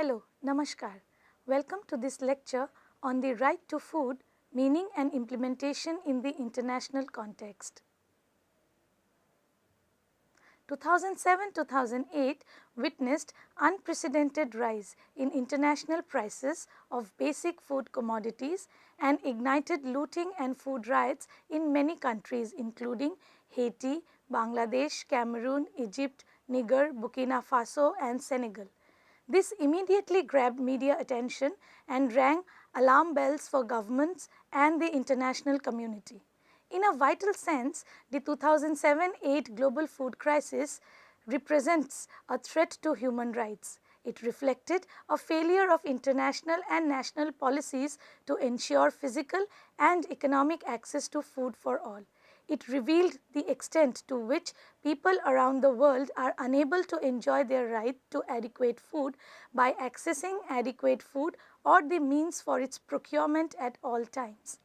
Hello, Namaskar. Welcome to this lecture on the right to food, meaning and implementation in the international context. 2007-2008 witnessed unprecedented rise in international prices of basic food commodities and ignited looting and food riots in many countries including Haiti, Bangladesh, Cameroon, Egypt, Niger, Burkina Faso and Senegal. This immediately grabbed media attention and rang alarm bells for governments and the international community. In a vital sense, the 2007-8 global food crisis represents a threat to human rights. It reflected a failure of international and national policies to ensure physical and economic access to food for all. It revealed the extent to which people around the world are unable to enjoy their right to adequate food by accessing adequate food or the means for its procurement at all times.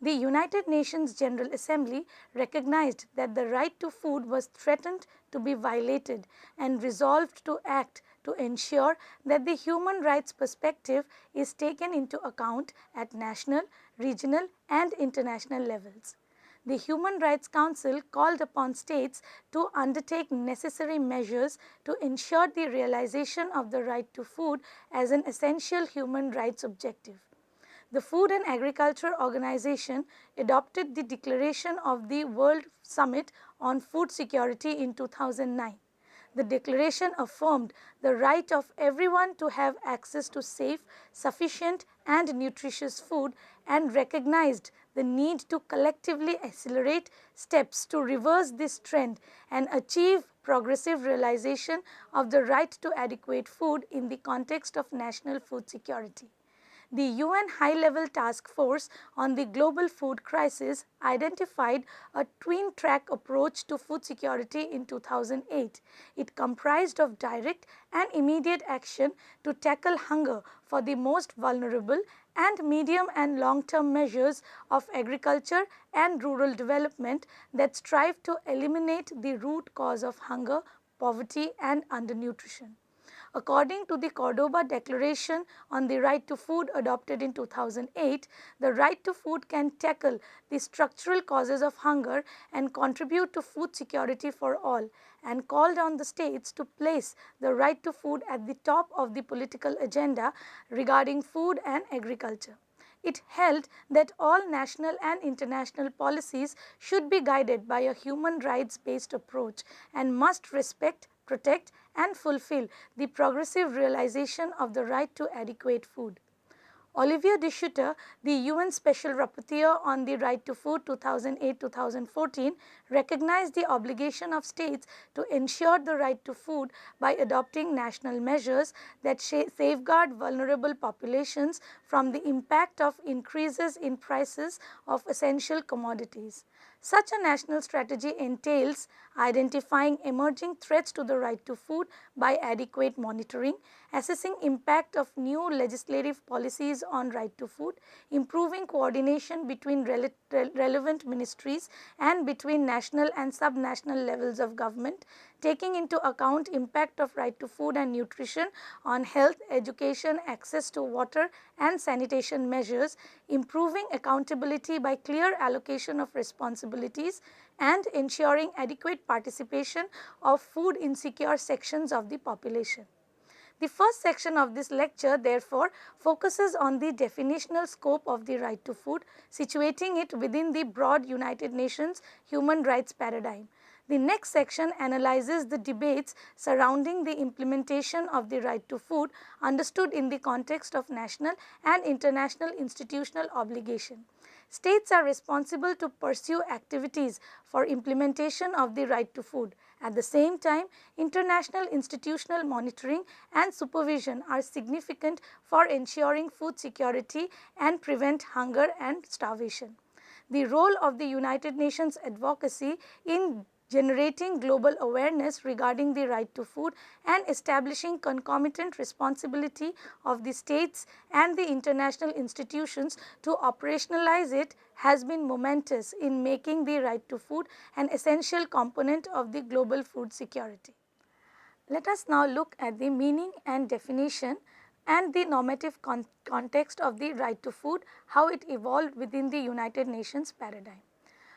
The United Nations General Assembly recognized that the right to food was threatened to be violated and resolved to act to ensure that the human rights perspective is taken into account at national, regional and international levels. The Human Rights Council called upon states to undertake necessary measures to ensure the realization of the right to food as an essential human rights objective. The Food and Agriculture Organization adopted the declaration of the World Summit on Food Security in 2009. The declaration affirmed the right of everyone to have access to safe, sufficient and nutritious food and recognized the need to collectively accelerate steps to reverse this trend and achieve progressive realization of the right to adequate food in the context of national food security. The UN High-Level Task Force on the Global Food Crisis identified a twin-track approach to food security in 2008. It comprised of direct and immediate action to tackle hunger for the most vulnerable and medium and long-term measures of agriculture and rural development that strive to eliminate the root cause of hunger, poverty and undernutrition. According to the Cordoba Declaration on the Right to Food adopted in 2008, the right to food can tackle the structural causes of hunger and contribute to food security for all, and called on the states to place the right to food at the top of the political agenda regarding food and agriculture. It held that all national and international policies should be guided by a human rights based approach and must respect, protect and fulfill the progressive realization of the right to adequate food. Olivier de Schutter, the UN Special Rapporteur on the Right to Food 2008-2014, recognized the obligation of states to ensure the right to food by adopting national measures that safeguard vulnerable populations from the impact of increases in prices of essential commodities. Such a national strategy entails identifying emerging threats to the right to food by adequate monitoring, assessing impact of new legislative policies on right to food, improving coordination between relevant ministries and between national and subnational levels of government, taking into account impact of right to food and nutrition on health, education, access to water and sanitation measures, improving accountability by clear allocation of responsibilities and ensuring adequate participation of food insecure sections of the population. The first section of this lecture therefore focuses on the definitional scope of the right to food, situating it within the broad United Nations human rights paradigm. The next section analyzes the debates surrounding the implementation of the right to food understood in the context of national and international institutional obligation. States are responsible to pursue activities for implementation of the right to food. At the same time, international institutional monitoring and supervision are significant for ensuring food security and prevent hunger and starvation. The role of the United Nations advocacy in generating global awareness regarding the right to food and establishing concomitant responsibility of the states and the international institutions to operationalize it has been momentous in making the right to food an essential component of the global food security. Let us now look at the meaning and definition and the normative context of the right to food, how it evolved within the United Nations paradigm.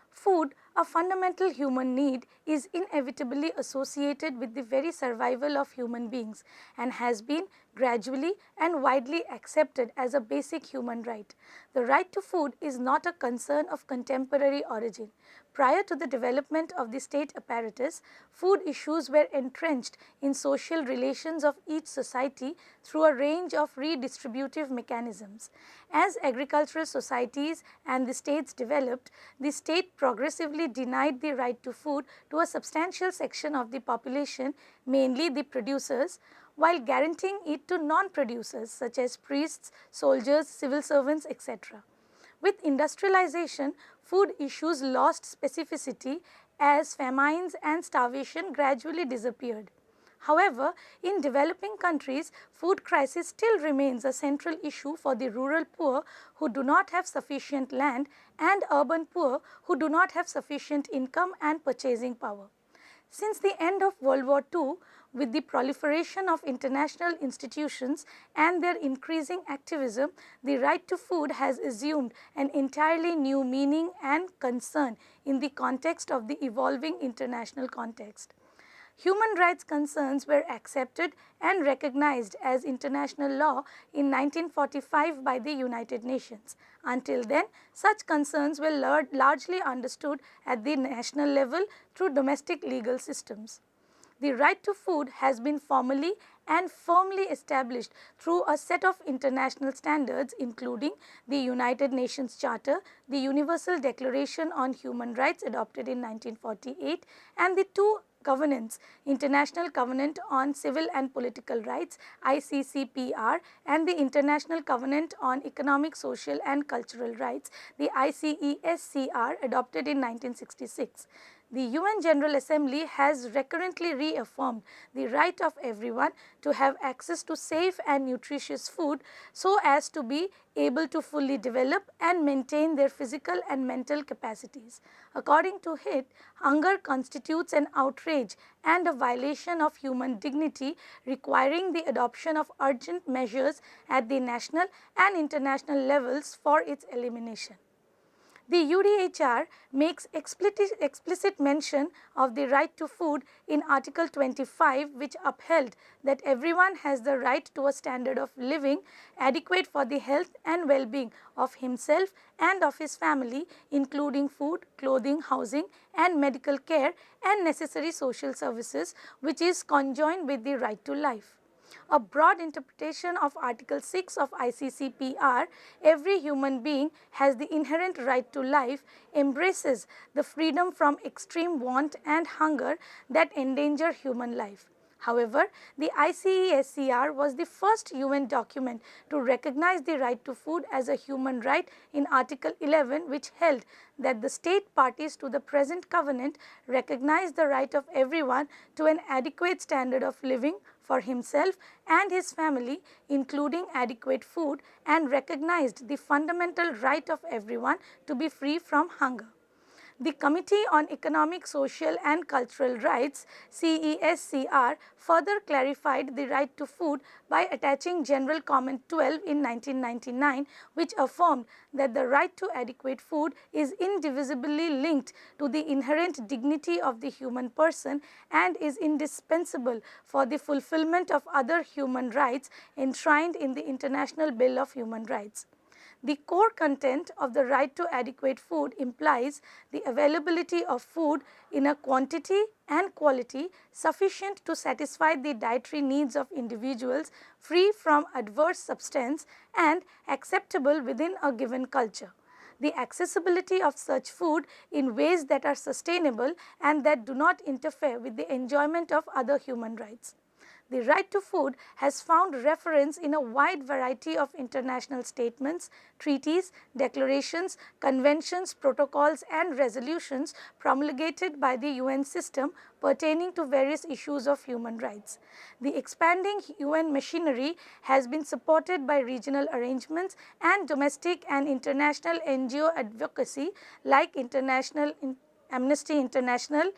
Food, a fundamental human need, is inevitably associated with the very survival of human beings and has been gradually and widely accepted as a basic human right. The right to food is not a concern of contemporary origin. Prior to the development of the state apparatus, food issues were entrenched in social relations of each society through a range of redistributive mechanisms. As agricultural societies and the states developed, the state progressively denied the right to food to a substantial section of the population, mainly the producers, while guaranteeing it to non-producers such as priests, soldiers, civil servants, etc. With industrialization, food issues lost specificity as famines and starvation gradually disappeared. However, in developing countries, food crisis still remains a central issue for the rural poor who do not have sufficient land and urban poor who do not have sufficient income and purchasing power. Since the end of World War II, with the proliferation of international institutions and their increasing activism, the right to food has assumed an entirely new meaning and concern in the context of the evolving international context. Human rights concerns were accepted and recognized as international law in 1945 by the United Nations. Until then, such concerns were largely understood at the national level through domestic legal systems. The right to food has been formally and firmly established through a set of international standards including the United Nations Charter, the Universal Declaration on Human Rights adopted in 1948 and the two covenants, International Covenant on Civil and Political Rights ICCPR and the International Covenant on Economic, Social and Cultural Rights, the ICESCR adopted in 1966. The UN General Assembly has recurrently reaffirmed the right of everyone to have access to safe and nutritious food so as to be able to fully develop and maintain their physical and mental capacities. According to it, hunger constitutes an outrage and a violation of human dignity requiring the adoption of urgent measures at the national and international levels for its elimination. The UDHR makes explicit mention of the right to food in Article 25, which upheld that everyone has the right to a standard of living adequate for the health and well-being of himself and of his family, including food, clothing, housing and medical care and necessary social services, which is conjoined with the right to life. A broad interpretation of Article 6 of ICCPR, every human being has the inherent right to life, embraces the freedom from extreme want and hunger that endanger human life. However, the ICESCR was the first UN document to recognize the right to food as a human right in Article 11, which held that the state parties to the present covenant recognize the right of everyone to an adequate standard of living for himself and his family, including adequate food, and recognized the fundamental right of everyone to be free from hunger. The Committee on Economic, Social and Cultural Rights CESCR further clarified the right to food by attaching General Comment 12 in 1999, which affirmed that the right to adequate food is indivisibly linked to the inherent dignity of the human person and is indispensable for the fulfillment of other human rights enshrined in the International Bill of Human Rights. The core content of the right to adequate food implies the availability of food in a quantity and quality sufficient to satisfy the dietary needs of individuals free from adverse substance and acceptable within a given culture. The accessibility of such food in ways that are sustainable and that do not interfere with the enjoyment of other human rights. The right to food has found reference in a wide variety of international statements, treaties, declarations, conventions, protocols and resolutions promulgated by the UN system pertaining to various issues of human rights. The expanding UN machinery has been supported by regional arrangements and domestic and international NGO advocacy like Amnesty International,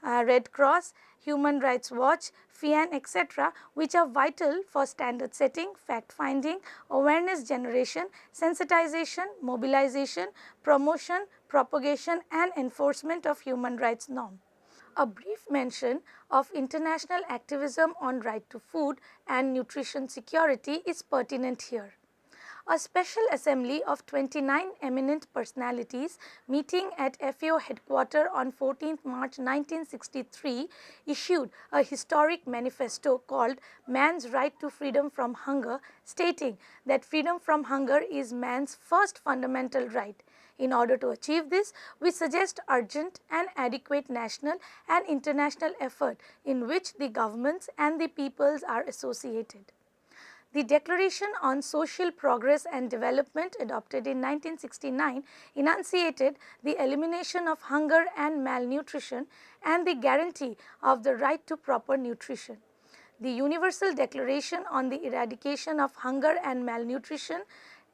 Red Cross, Human Rights Watch, FIAN, etc., which are vital for standard setting, fact finding, awareness generation, sensitization, mobilization, promotion, propagation and enforcement of human rights norms. A brief mention of international activism on right to food and nutrition security is pertinent here. A special assembly of 29 eminent personalities meeting at FAO headquarters on 14th March 1963 issued a historic manifesto called Man's Right to Freedom from Hunger, stating that freedom from hunger is man's first fundamental right. In order to achieve this, we suggest urgent and adequate national and international effort in which the governments and the peoples are associated. The Declaration on Social Progress and Development, adopted in 1969, enunciated the elimination of hunger and malnutrition and the guarantee of the right to proper nutrition. The Universal Declaration on the Eradication of Hunger and Malnutrition,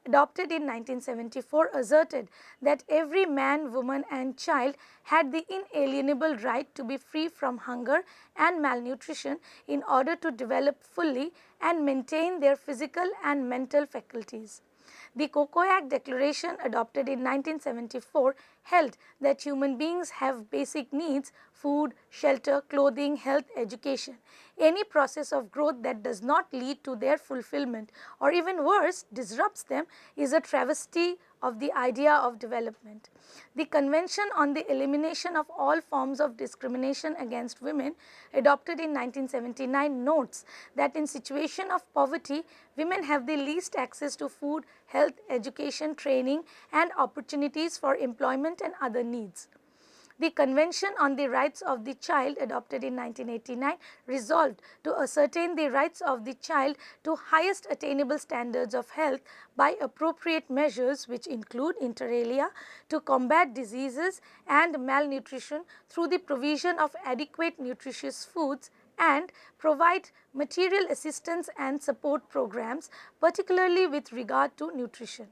adopted in 1974, asserted that every man, woman and child had the inalienable right to be free from hunger and malnutrition in order to develop fully and maintain their physical and mental faculties. The Cocoyac Declaration, adopted in 1974, held that human beings have basic needs: food, shelter, clothing, health, education. Any process of growth that does not lead to their fulfillment or even worse, disrupts them, is a travesty of the idea of development. The Convention on the Elimination of All Forms of Discrimination Against Women, adopted in 1979, notes that in situation of poverty, women have the least access to food, health, education, training and opportunities for employment and other needs. The Convention on the Rights of the Child, adopted in 1989, resolved to ascertain the rights of the child to highest attainable standards of health by appropriate measures which include, inter alia, to combat diseases and malnutrition through the provision of adequate nutritious foods and provide material assistance and support programs, particularly with regard to nutrition.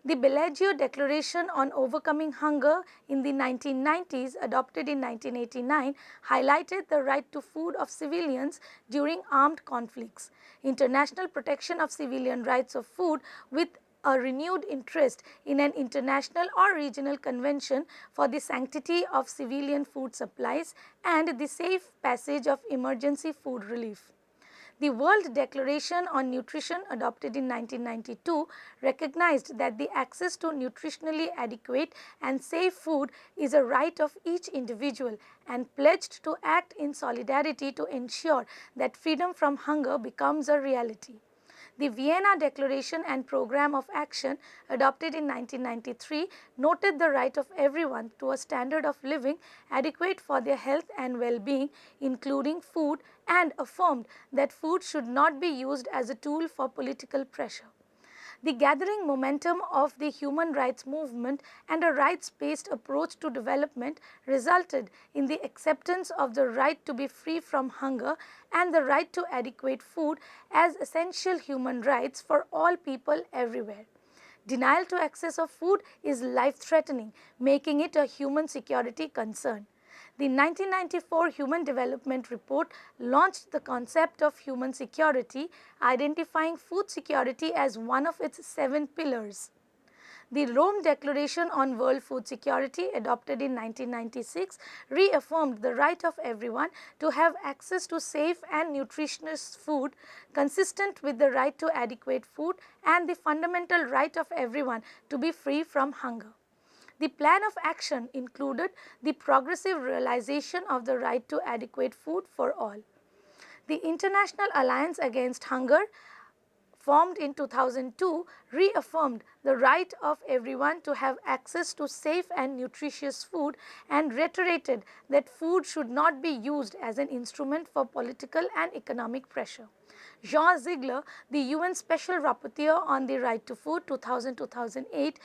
The Bellagio Declaration on Overcoming Hunger in the 1990s, adopted in 1989, highlighted the right to food of civilians during armed conflicts, international protection of civilian rights of food with a renewed interest in an international or regional convention for the sanctity of civilian food supplies and the safe passage of emergency food relief. The World Declaration on Nutrition, adopted in 1992, recognized that the access to nutritionally adequate and safe food is a right of each individual and pledged to act in solidarity to ensure that freedom from hunger becomes a reality. The Vienna Declaration and Programme of Action, adopted in 1993, noted the right of everyone to a standard of living adequate for their health and well-being, including food, and affirmed that food should not be used as a tool for political pressure. The gathering momentum of the human rights movement and a rights-based approach to development resulted in the acceptance of the right to be free from hunger and the right to adequate food as essential human rights for all people everywhere. Denial to access of food is life-threatening, making it a human security concern. The 1994 Human Development Report launched the concept of human security, identifying food security as one of its 7 pillars. The Rome Declaration on World Food Security, adopted in 1996, reaffirmed the right of everyone to have access to safe and nutritious food, consistent with the right to adequate food and the fundamental right of everyone to be free from hunger. The plan of action included the progressive realization of the right to adequate food for all. The International Alliance Against Hunger, formed in 2002, reaffirmed the right of everyone to have access to safe and nutritious food and reiterated that food should not be used as an instrument for political and economic pressure. Jean Ziegler, the UN Special Rapporteur on the Right to Food 2000-2008,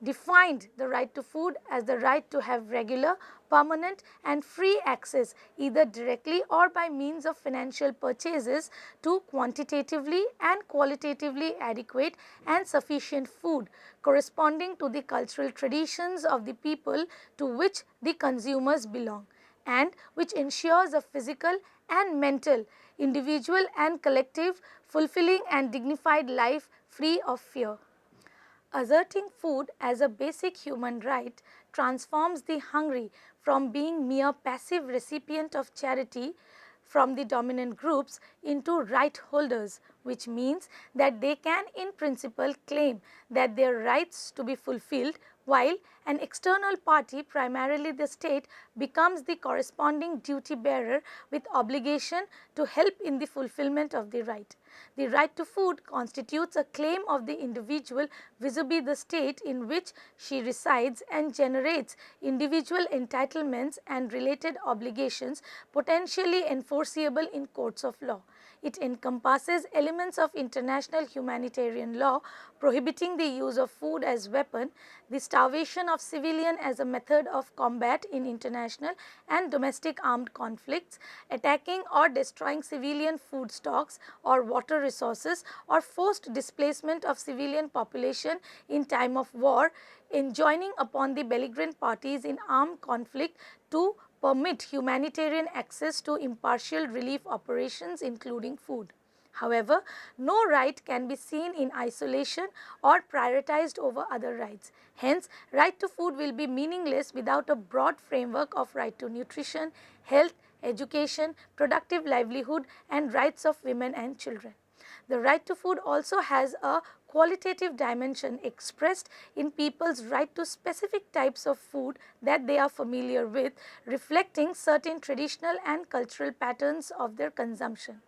defined the right to food as the right to have regular, permanent and free access, either directly or by means of financial purchases, to quantitatively and qualitatively adequate and sufficient food corresponding to the cultural traditions of the people to which the consumers belong. and which ensures a physical and mental, individual and collective, fulfilling and dignified life free of fear. Asserting food as a basic human right transforms the hungry from being mere passive recipient of charity from the dominant groups into right holders, which means that they can in principle claim that their rights to be fulfilled, while an external party, primarily the state, becomes the corresponding duty bearer with obligation to help in the fulfillment of the right. The right to food constitutes a claim of the individual vis-a-vis the state in which she resides and generates individual entitlements and related obligations potentially enforceable in courts of law. It encompasses elements of international humanitarian law prohibiting the use of food as weapon, the starvation of civilian as a method of combat in international and domestic armed conflicts, attacking or destroying civilian food stocks or water resources, or forced displacement of civilian population in time of war, enjoining upon the belligerent parties in armed conflict to permit humanitarian access to impartial relief operations including food. However, no right can be seen in isolation or prioritized over other rights. Hence, right to food will be meaningless without a broad framework of right to nutrition, health, education, productive livelihood and rights of women and children. The right to food also has a qualitative dimension expressed in people's right to specific types of food that they are familiar with, reflecting certain traditional and cultural patterns of their consumption.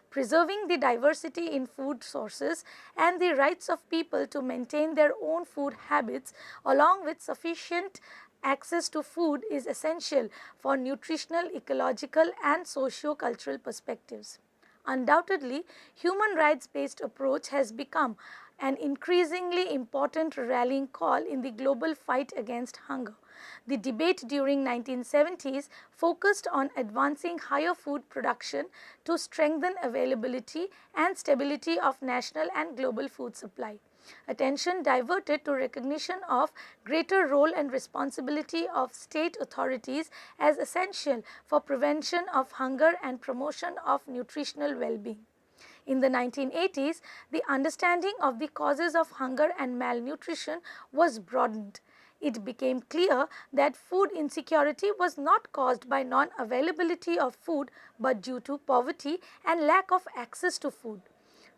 Preserving the diversity in food sources and the rights of people to maintain their own food habits along with sufficient access to food is essential for nutritional, ecological and socio-cultural perspectives. Undoubtedly, human rights based approach has become an increasingly important rallying call in the global fight against hunger. The debate during 1970s focused on advancing higher food production to strengthen availability and stability of national and global food supply. Attention diverted to recognition of greater role and responsibility of state authorities as essential for prevention of hunger and promotion of nutritional well-being. In the 1980s, the understanding of the causes of hunger and malnutrition was broadened. It became clear that food insecurity was not caused by non-availability of food but due to poverty and lack of access to food.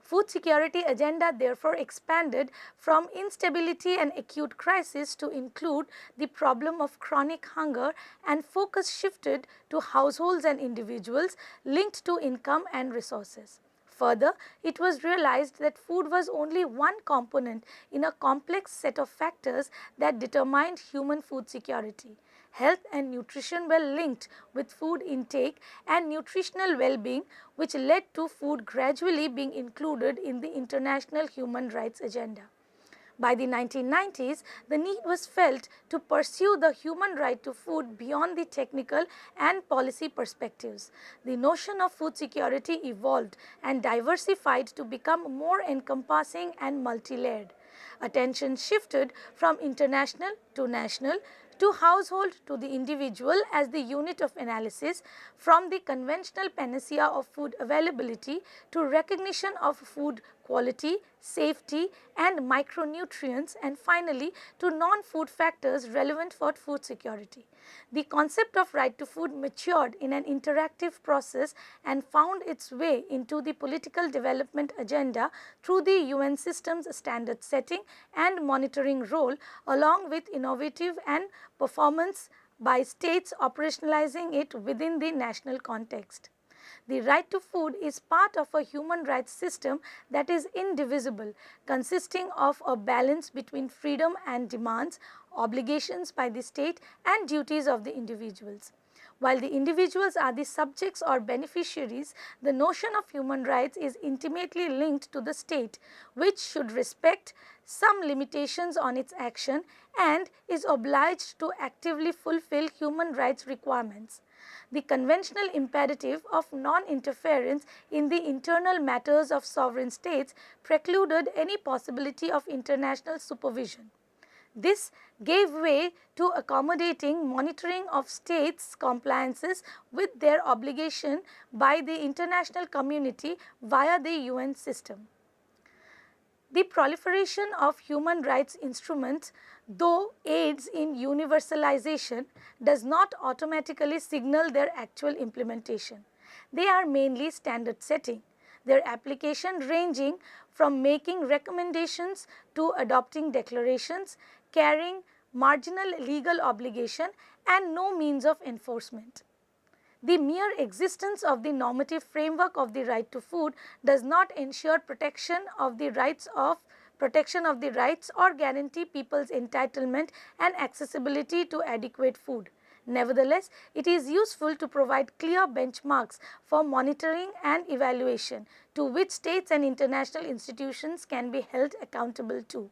Food security agenda therefore expanded from instability and acute crisis to include the problem of chronic hunger, and focus shifted to households and individuals linked to income and resources. Further, it was realized that food was only one component in a complex set of factors that determined human food security. Health and nutrition were linked with food intake and nutritional well-being, which led to food gradually being included in the international human rights agenda. By the 1990s, the need was felt to pursue the human right to food beyond the technical and policy perspectives. The notion of food security evolved and diversified to become more encompassing and multi-layered. Attention shifted from international to national, to household to the individual as the unit of analysis, from the conventional panacea of food availability to recognition of food quality, safety and micronutrients, and finally to non-food factors relevant for food security. The concept of right to food matured in an interactive process and found its way into the political development agenda through the UN system's standard setting and monitoring role, along with innovative and performance by states operationalizing it within the national context. The right to food is part of a human rights system that is indivisible, consisting of a balance between freedom and demands, obligations by the state and duties of the individuals. While the individuals are the subjects or beneficiaries, the notion of human rights is intimately linked to the state, which should respect some limitations on its action and is obliged to actively fulfill human rights requirements. The conventional imperative of non-interference in the internal matters of sovereign states precluded any possibility of international supervision. This gave way to accommodating monitoring of states' compliances with their obligation by the international community via the UN system. The proliferation of human rights instruments, though aids in universalization, does not automatically signal their actual implementation. They are mainly standard setting, their application ranging from making recommendations to adopting declarations, carrying marginal legal obligation and no means of enforcement. The mere existence of the normative framework of the right to food does not ensure protection of the rights or guarantee people's entitlement and accessibility to adequate food. Nevertheless, it is useful to provide clear benchmarks for monitoring and evaluation to which states and international institutions can be held accountable to.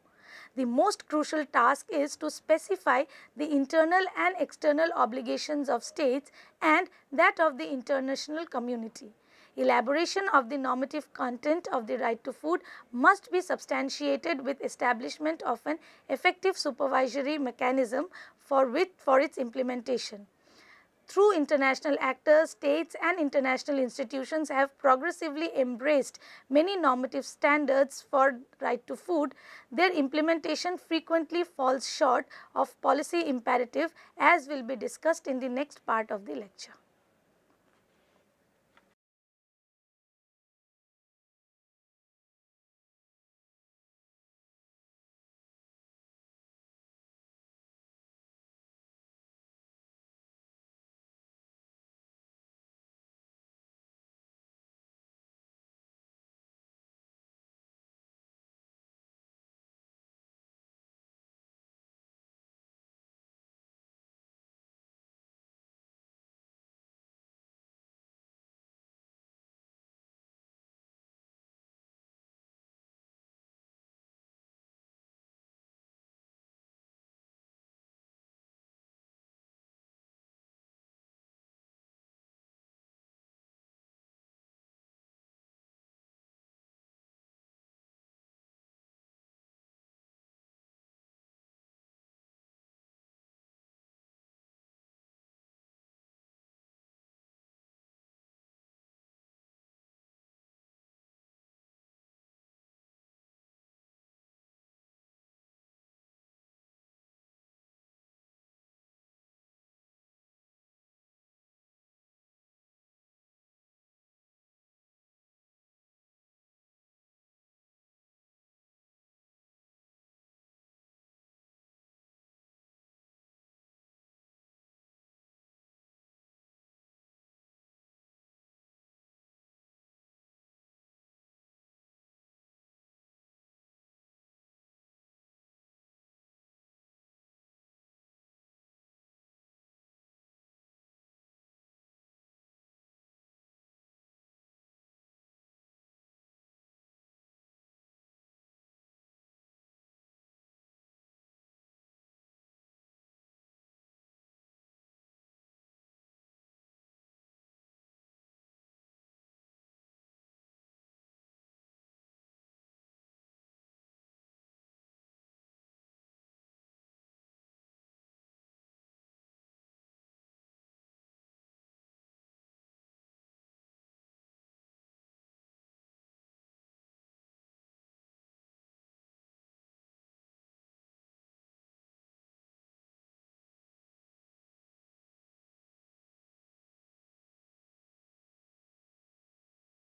The most crucial task is to specify the internal and external obligations of states and that of the international community. Elaboration of the normative content of the right to food must be substantiated with establishment of an effective supervisory mechanism for its implementation. Through international actors, states and international institutions have progressively embraced many normative standards for right to food. Their implementation frequently falls short of policy imperative, as will be discussed in the next part of the lecture.